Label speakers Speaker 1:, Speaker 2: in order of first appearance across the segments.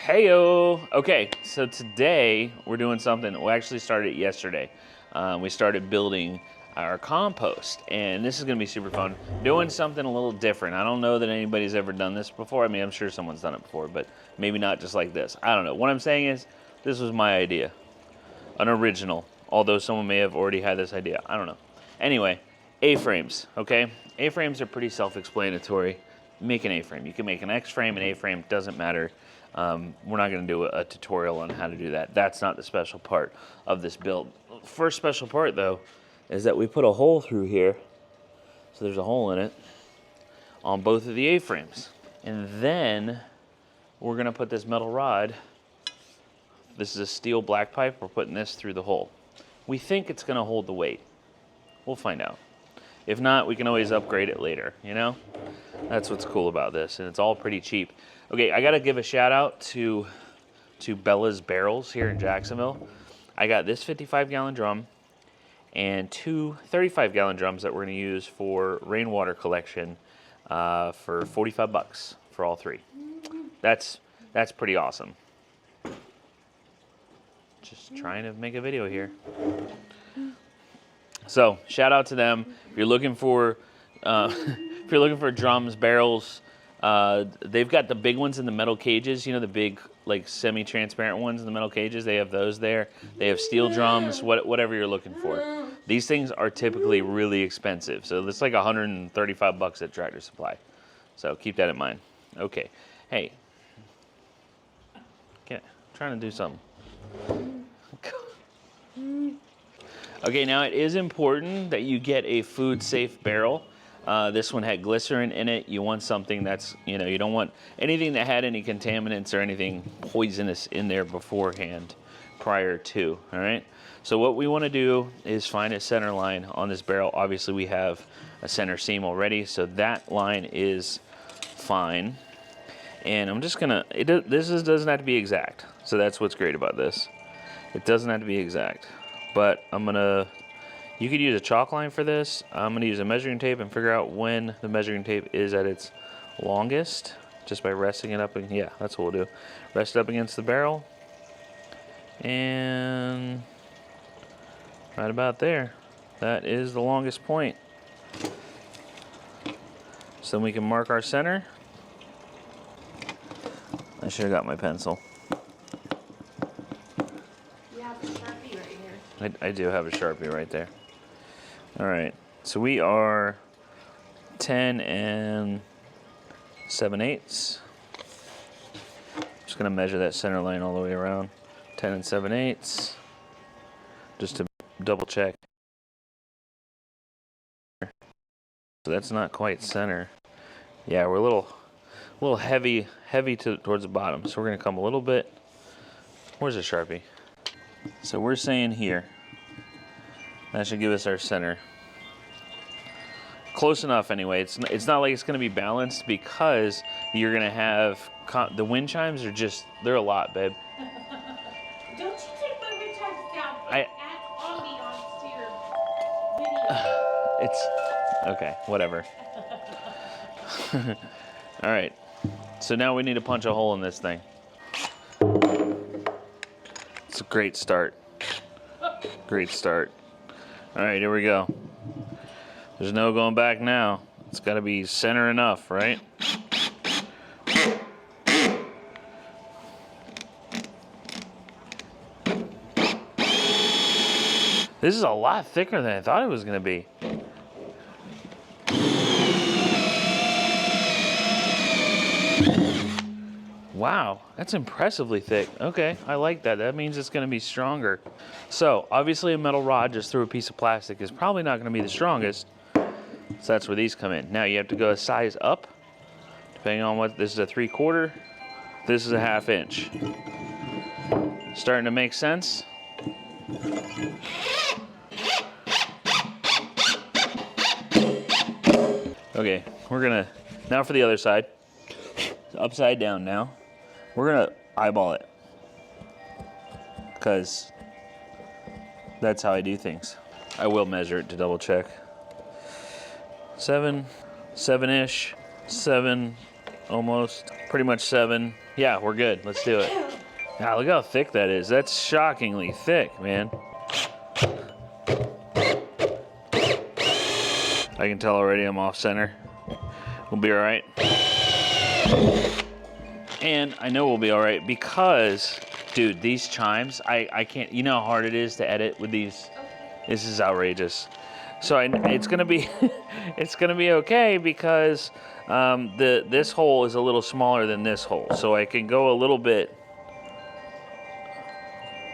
Speaker 1: Heyo! Okay, so today we're doing something. We actually started yesterday. We started building our compost, and this is going to be super fun. Doing something a little different. I don't know that anybody's ever done this before. I mean, I'm sure someone's done it before, but maybe not just like this. I don't know. What I'm saying is, this was my idea. An original, although someone may have already had this idea. I don't know. Anyway, A-frames, okay? A-frames are pretty self-explanatory. Make an A-frame. You can make an X-frame, an A-frame, doesn't matter. We're not going to do a tutorial on how to do that. That's not the special part of this build. First special part, though, is that we put a hole through here. So there's a hole in it on both of the A-frames. And then we're going to put this metal rod. This is a steel black pipe. We're putting this through the hole. We think it's going to hold the weight. We'll find out. If not, we can always upgrade it later, you know? That's what's cool about this, and it's all pretty cheap. Okay, I gotta give a shout out to Bella's Barrels here in Jacksonville. I got this 55-gallon drum and two 35-gallon drums that we're gonna use for rainwater collection for 45 bucks for all three. That's pretty awesome. Just trying to make a video here. So shout out to them. If you're looking for drums, barrels, they've got the big ones in the metal cages. You know, the big like semi-transparent ones in the metal cages. They have those there. They have steel drums, whatever you're looking for. These things are typically really expensive. So it's like 135 bucks at Tractor Supply. So keep that in mind. Okay. Hey. I'm trying to do something. Okay, now it is important that you get a food-safe barrel. This one had glycerin in it. You want something that's, you know, you don't want anything that had any contaminants or anything poisonous in there beforehand, prior to, all right? So what we want to do is find a center line on this barrel. Obviously, we have a center seam already, so that line is fine. And I'm just gonna, doesn't have to be exact. So that's what's great about this. It doesn't have to be exact. But you could use a chalk line for this. I'm gonna use a measuring tape and figure out when the measuring tape is at its longest, just by resting it up, and yeah, that's what we'll do. Rest it up against the barrel, and right about there. That is the longest point. So then we can mark our center. I should have got my pencil. I do have a Sharpie right there. All right, so we are 10 and 7/8. Just gonna measure that center line all the way around. 10 and 7/8, just to double check. So that's not quite center. Yeah, we're a little heavy towards the bottom. So we're gonna come a little bit. Where's the Sharpie? So we're saying here, that should give us our center. Close enough anyway. It's not like it's going to be balanced because you're going to have, the wind chimes are just, they're a lot, babe.
Speaker 2: Don't you take my wind chimes down and add ambiance to your video.
Speaker 1: It's, okay, whatever. All right, so now we need to punch a hole in this thing. It's a great start. Great start. All right, here we go. There's no going back now. It's got to be center enough, right? This is a lot thicker than I thought it was going to be. Wow, that's impressively thick. Okay, I like that. That means it's gonna be stronger. So, obviously a metal rod just through a piece of plastic is probably not gonna be the strongest. So that's where these come in. Now you have to go a size up, depending on what, this is a 3/4, this is a 1/2 inch. Starting to make sense? Okay, we're gonna, now for the other side. It's upside down now. We're gonna eyeball it, because that's how I do things. I will measure it to double check. 7-ish, 7, almost, pretty much 7. Yeah, we're good. Let's do it. Now, look how thick that is. That's shockingly thick, man. I can tell already I'm off center. We'll be all right. And I know we'll be all right because, dude, these chimes, I can't, you know how hard it is to edit with these? This is outrageous. So it's gonna be, it's gonna be okay because this hole is a little smaller than this hole. So I can go a little bit,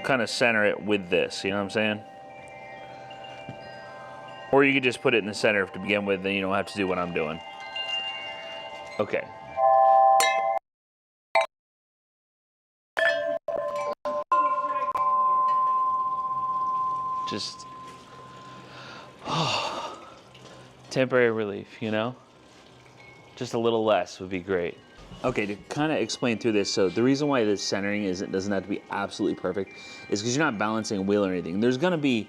Speaker 1: kind of center it with this, you know what I'm saying? Or you could just put it in the center to begin with, then you don't have to do what I'm doing. Okay. Just temporary relief, you know? Just a little less would be great. Okay, to kind of explain through this, so the reason why this centering doesn't have to be absolutely perfect is because you're not balancing a wheel or anything. There's gonna be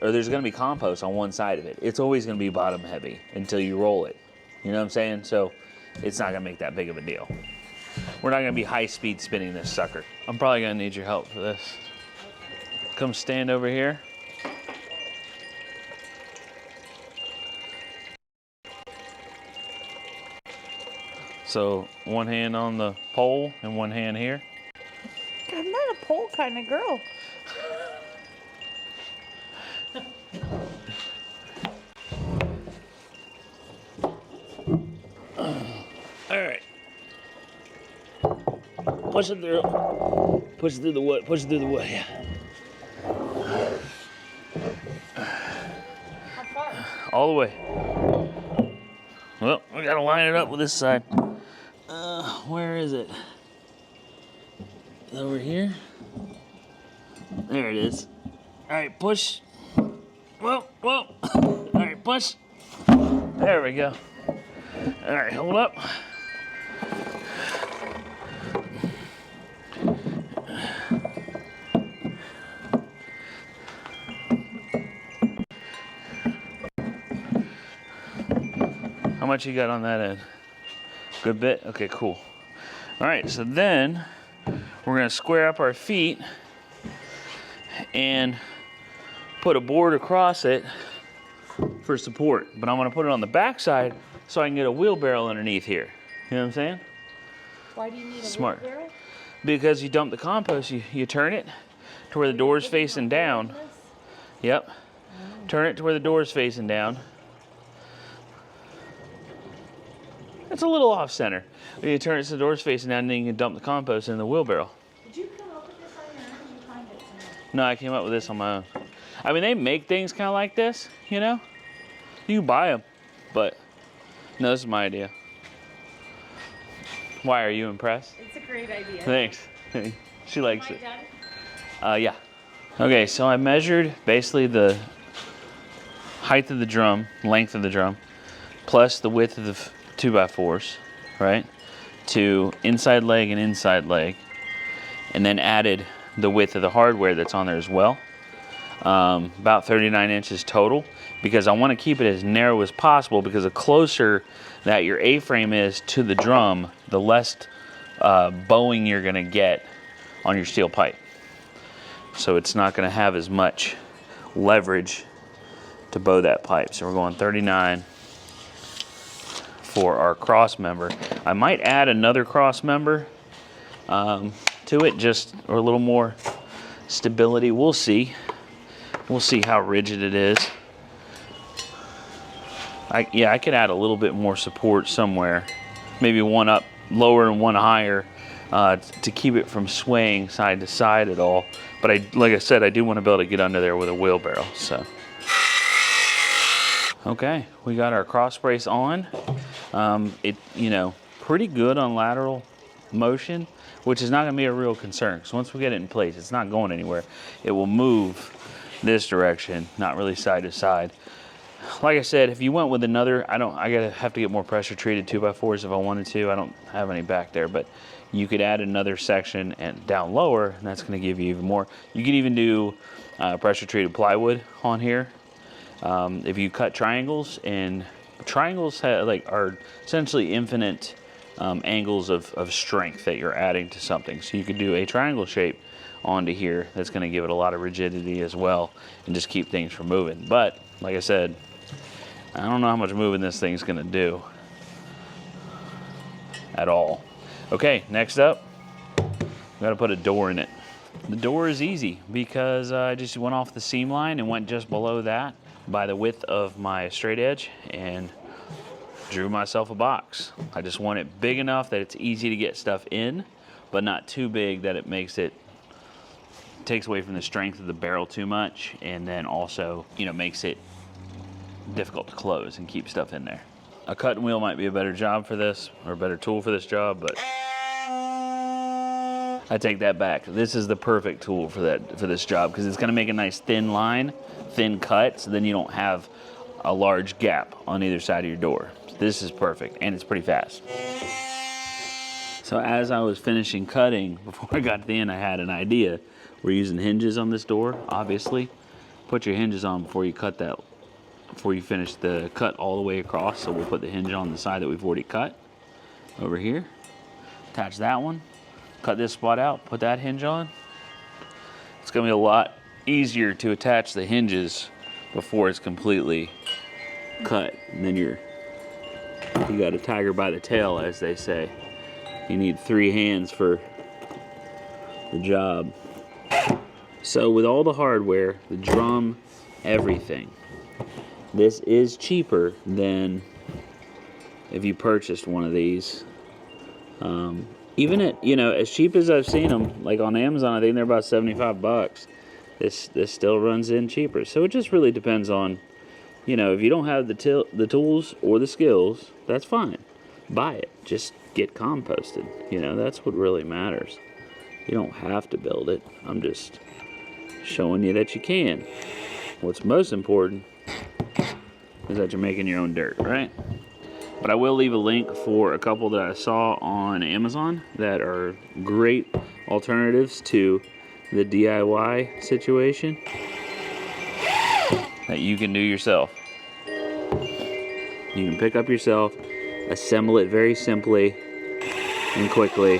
Speaker 1: there's gonna be compost on one side of it. It's always gonna be bottom heavy until you roll it. You know what I'm saying? So it's not gonna make that big of a deal. We're not gonna be high speed spinning this sucker. I'm probably gonna need your help for this. Come stand over here. So one hand on the pole and one hand here.
Speaker 2: I'm not a pole kind of girl.
Speaker 1: All right. Push it through. Push it through the wood. Push it through the wood. Yeah.
Speaker 2: How far?
Speaker 1: All the way. Well, we gotta line it up with this side. Where is it? Over here? There it is. All right, push. Whoa, whoa. All right, push. There we go. All right, hold up. How much you got on that end? Good bit? Okay, cool. All right, so then we're gonna square up our feet and put a board across it for support. But I'm gonna put it on the back side so I can get a wheelbarrow underneath here. You know what I'm saying?
Speaker 2: Why do you need a
Speaker 1: Smart.
Speaker 2: wheelbarrow?
Speaker 1: Because you dump the compost, you turn it to where the door's facing down. Yep. Turn it to where the door's facing down. It's a little off center. You turn it so the door's facing down, and then you can dump the compost in the wheelbarrow.
Speaker 2: Did you come up with this on your own or did you find it somewhere?
Speaker 1: No, I came up with this on my own. I mean, they make things kind of like this, you know? You can buy them, but no, this is my idea. Why, are you impressed?
Speaker 2: It's a great idea.
Speaker 1: Thanks. She likes
Speaker 2: Am
Speaker 1: it.
Speaker 2: I done?
Speaker 1: Yeah. Okay, so I measured basically the height of the drum, length of the drum, plus the width of the 2x4s, right? To inside leg and inside leg, and then added the width of the hardware that's on there as well. About 39 inches total, because I want to keep it as narrow as possible, because the closer that your A-frame is to the drum, the less bowing you're going to get on your steel pipe. So it's not going to have as much leverage to bow that pipe. So we're going 39 for our cross member. I might add another cross member to it, just or a little more stability. We'll see. We'll see how rigid it is. I could add a little bit more support somewhere, maybe one up lower and one higher, to keep it from swaying side to side at all. But like I said, I do want to be able to get under there with a wheelbarrow. So, okay, we got our cross brace on. Pretty good on lateral motion, which is not going to be a real concern. Because once we get it in place, it's not going anywhere. It will move this direction, not really side to side. Like I said, if you went with another, I gotta have to get more pressure treated 2x4s if I wanted to. I don't have any back there, but you could add another section and down lower, and that's gonna give you even more. You could even do pressure treated plywood on here. If you cut triangles, and triangles are essentially infinite angles of strength that you're adding to something. So you could do a triangle shape onto here that's going to give it a lot of rigidity as well and just keep things from moving. But like I said, I don't know how much moving this thing's going to do at all. Okay, next up, we got to put a door in it. The door is easy because I just went off the seam line and went just below that by the width of my straight edge and drew myself a box. I just want it big enough that it's easy to get stuff in, but not too big that it takes away from the strength of the barrel too much, and then also, you know, makes it difficult to close and keep stuff in there. A cutting wheel might be a better job for this, or a better tool for this job, but I take that back. This is the perfect tool for this job because it's going to make a nice thin line, thin cut, so then you don't have a large gap on either side of your door. So this is perfect, and it's pretty fast. So as I was finishing cutting, before I got to the end, I had an idea. We're using hinges on this door, obviously. Put your hinges on before you cut that, before you finish the cut all the way across. So we'll put the hinge on the side that we've already cut over here. Attach that one. Cut this spot out, put that hinge on. It's gonna be a lot easier to attach the hinges before it's completely cut. And then you got a tiger by the tail, as they say. You need 3 hands for the job. So with all the hardware, the drum, everything, this is cheaper than if you purchased one of these. Even at, you know, as cheap as I've seen them, like on Amazon, I think they're about 75 bucks. This still runs in cheaper. So it just really depends on, you know, if you don't have the tools or the skills, that's fine. Buy it. Just get composted. You know, that's what really matters. You don't have to build it. I'm just showing you that you can. What's most important is that you're making your own dirt, right? But I will leave a link for a couple that I saw on Amazon that are great alternatives to the DIY situation that you can do yourself. You can pick up yourself, assemble it very simply and quickly,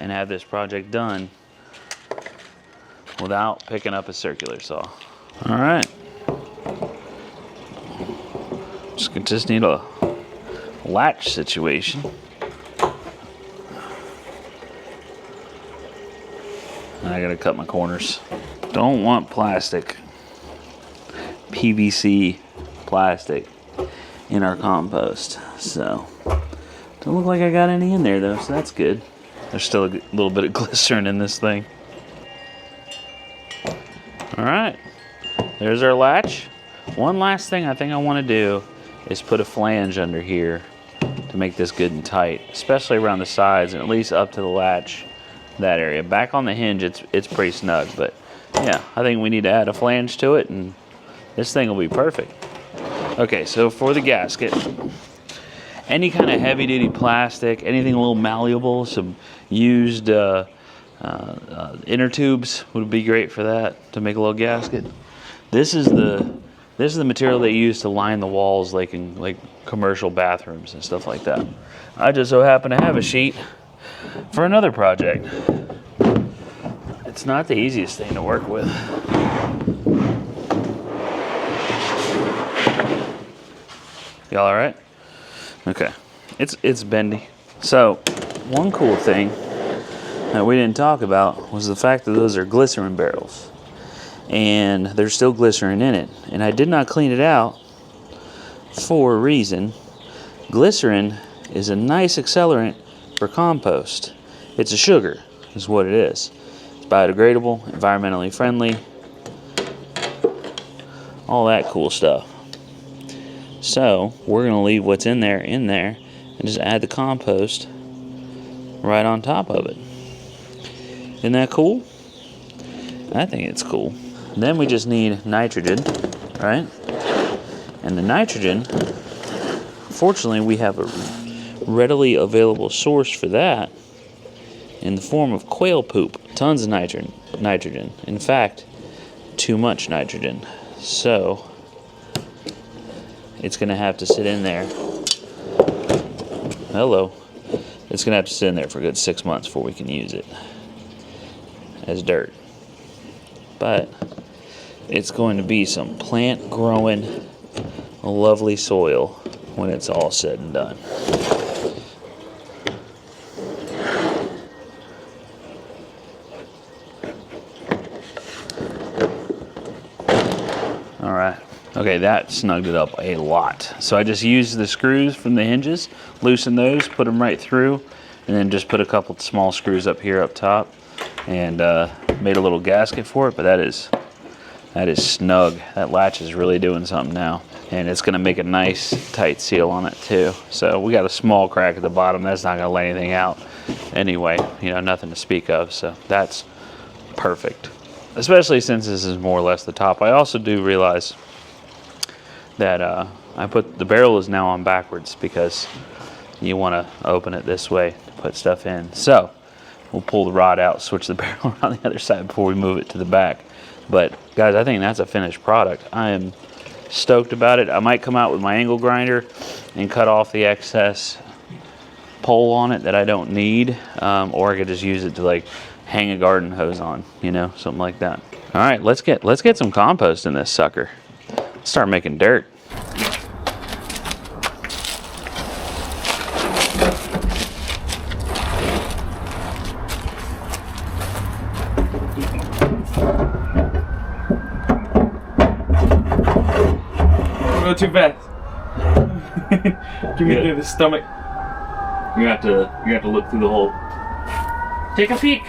Speaker 1: and have this project done without picking up a circular saw. All right. Just need a latch situation. I gotta cut my corners. Don't want plastic, PVC plastic in our compost. So, don't look like I got any in there though, so that's good. There's still a little bit of glycerin in this thing. All right, there's our latch. One last thing I think I want to do is put a flange under here to make this good and tight, especially around the sides and at least up to the latch, that area. Back on the hinge, it's pretty snug, but yeah, I think we need to add a flange to it and this thing will be perfect. Okay, so for the gasket, any kind of heavy duty plastic, anything a little malleable, some used inner tubes would be great for that, to make a little gasket. This is the material they use to line the walls, like in commercial bathrooms and stuff like that. I just so happen to have a sheet for another project. It's not the easiest thing to work with. Y'all all right? Okay, it's bendy. So one cool thing that we didn't talk about was the fact that those are glycerin barrels. And there's still glycerin in it. And I did not clean it out for a reason. Glycerin is a nice accelerant for compost. It's a sugar, is what it is. It's biodegradable, environmentally friendly, all that cool stuff. So we're gonna leave what's in there, and just add the compost right on top of it. Isn't that cool? I think it's cool. Then we just need nitrogen, right? And the nitrogen, fortunately, we have a readily available source for that in the form of quail poop. Tons of nitrogen. In fact, too much nitrogen. So it's gonna have to sit in there hello. It's gonna have to sit in there for a good 6 months before we can use it as dirt. But it's going to be some plant growing, lovely soil when it's all said and done. All right. Okay, that snugged it up a lot. So I just used the screws from the hinges, loosened those, put them right through, and then just put a couple small screws up here up top, and made a little gasket for it. But that is snug. That latch is really doing something now, and it's going to make a nice tight seal on it too. So we got a small crack at the bottom. That's not going to let anything out anyway. You know, nothing to speak of. So that's perfect, especially since this is more or less the top. I also do realize that I put the barrel is now on backwards because you want to open it this way to put stuff in. So we'll pull the rod out, switch the barrel around the other side before we move it to the back. But guys, I think that's a finished product. I am stoked about it. I might come out with my angle grinder and cut off the excess pole on it that I don't need, or I could just use it to like hang a garden hose on, you know, something like that. All right, let's get some compost in this sucker. Let's start making dirt.
Speaker 3: Go too fast. Give me through the stomach.
Speaker 1: You have to look through the hole. Take a peek.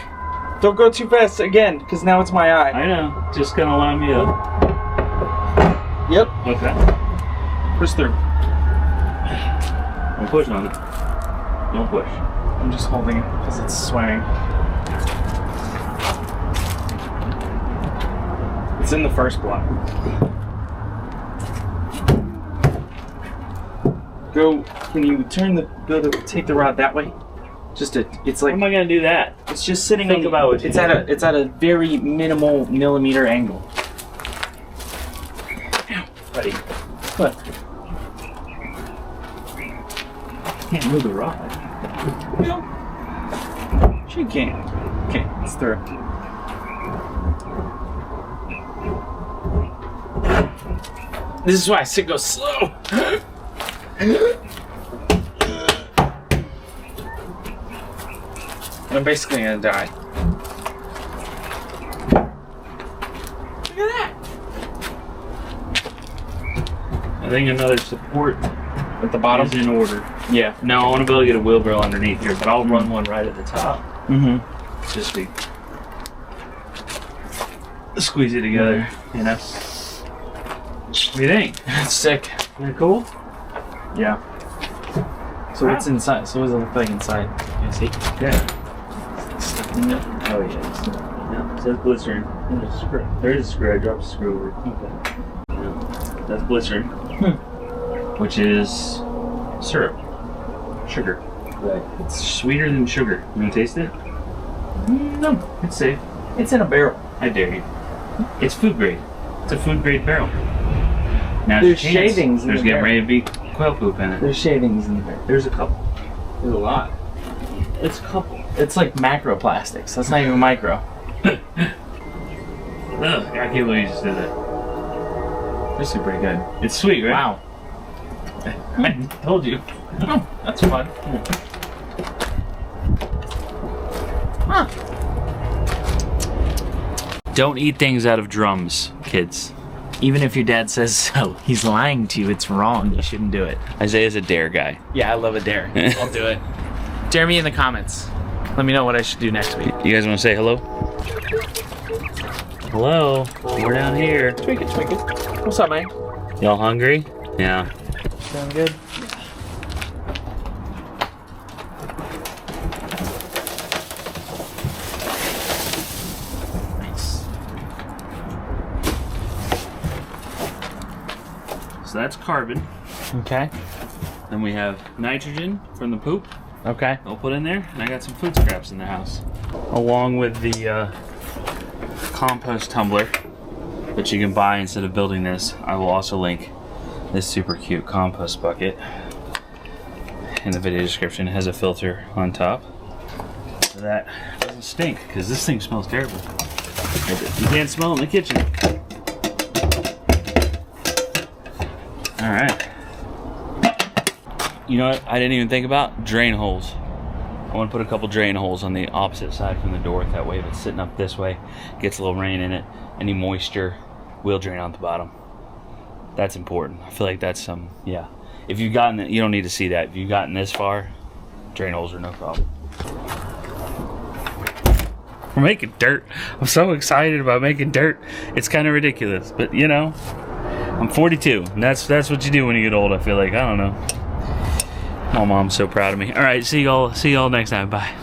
Speaker 3: Don't go too fast again, because now it's my eye.
Speaker 1: I know. Just gonna line me up.
Speaker 3: Yep.
Speaker 1: Okay.
Speaker 3: Push through.
Speaker 1: Don't push on it. Don't push.
Speaker 3: I'm just holding it because it's swaying. It's in the first block. Can you take the rod that way? It's like.
Speaker 1: How am I gonna do that?
Speaker 3: It's just sitting
Speaker 1: Think about what
Speaker 3: it's at a very minimal millimeter angle. Ow, buddy. What?
Speaker 1: Can't move the rod.
Speaker 3: No. She can. Okay, it's through. This is why I said go slow. I'm basically gonna die. Look at that!
Speaker 1: I think another support
Speaker 3: At the bottom?
Speaker 1: is in order.
Speaker 3: Yeah.
Speaker 1: No, I want to be able to get a wheelbarrow underneath here, but I'll run one right at the top.
Speaker 3: Mm-hmm.
Speaker 1: Just to squeeze it together, you know? What do you think?
Speaker 3: That's sick.
Speaker 1: Isn't that cool?
Speaker 3: Yeah. So what's inside? So what does it look like inside? You see?
Speaker 1: Yeah. Oh yeah. Yeah. It says glycerin. There's a screw. There is a screw. I dropped a screw over. Okay. Yeah. That's glycerin, which is syrup, sugar.
Speaker 3: Right.
Speaker 1: It's sweeter than sugar. You want to taste it?
Speaker 3: No.
Speaker 1: It's safe.
Speaker 3: It's in a barrel.
Speaker 1: I dare you. It's food grade. It's a food grade barrel. Now
Speaker 3: There's shavings in
Speaker 1: There's
Speaker 3: the
Speaker 1: getting
Speaker 3: barrel.
Speaker 1: ready to be quail poop in it.
Speaker 3: There's shavings in the barrel.
Speaker 1: There's a couple.
Speaker 3: There's a lot.
Speaker 1: It's a couple.
Speaker 3: It's like macroplastics. That's not even micro.
Speaker 1: Ugh, I can't believe you just did that.
Speaker 3: This is pretty good.
Speaker 1: It's sweet, right?
Speaker 3: Wow.
Speaker 1: I told you.
Speaker 3: Oh, that's fun. Huh.
Speaker 1: Don't eat things out of drums, kids.
Speaker 3: Even if your dad says so, he's lying to you. It's wrong. You shouldn't do it.
Speaker 1: Isaiah's a dare guy.
Speaker 3: Yeah, I love a dare. I'll do it. Dare me in the comments. Let me know what I should do next week.
Speaker 1: You guys want to say hello? Hello. We're down here.
Speaker 3: Tweak it. What's up, man?
Speaker 1: Y'all hungry? Yeah.
Speaker 3: Sound good? Nice.
Speaker 1: So that's carbon.
Speaker 3: Okay.
Speaker 1: Then we have nitrogen from the poop.
Speaker 3: Okay.
Speaker 1: I'll put in there, and I got some food scraps in the house, along with the compost tumbler that you can buy instead of building this. I will also link this super cute compost bucket, in the video description. It has a filter on top so that doesn't stink, because this thing smells terrible. You can't smell it in the kitchen. All right. You know what I didn't even think about? Drain holes. I want to put a couple drain holes on the opposite side from the door. That way if it's sitting up this way, gets a little rain in it, any moisture will drain out the bottom. That's important. I feel like that's some, yeah. If you've gotten it, you don't need to see that. If you've gotten this far, drain holes are no problem. We're making dirt. I'm so excited about making dirt. It's kind of ridiculous, but you know, I'm 42, and that's what you do when you get old. I feel like, I don't know. My mom's so proud of me. All right, see y'all next time. Bye.